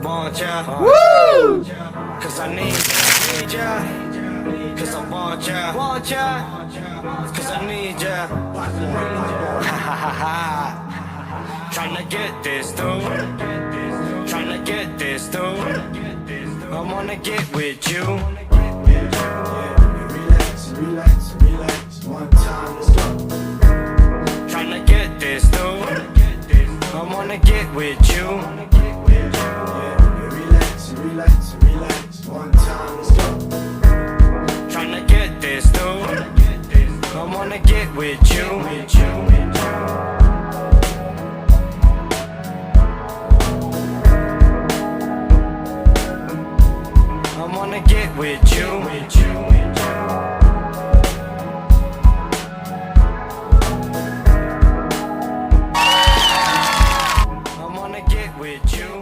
want ya. Woo! Cause I need ya. Cause I want ya. Cause I need ya. Ha ha ha ha. Tryna get this through. Tryna get this through. I wanna get with you. Relax, relax, one time, let's go. Tryna get this through. I wanna get with you. Relax, relax, relax, one time, let's go. Tryna get this through. I wanna get with you. I wanna get with you. I wanna get with you.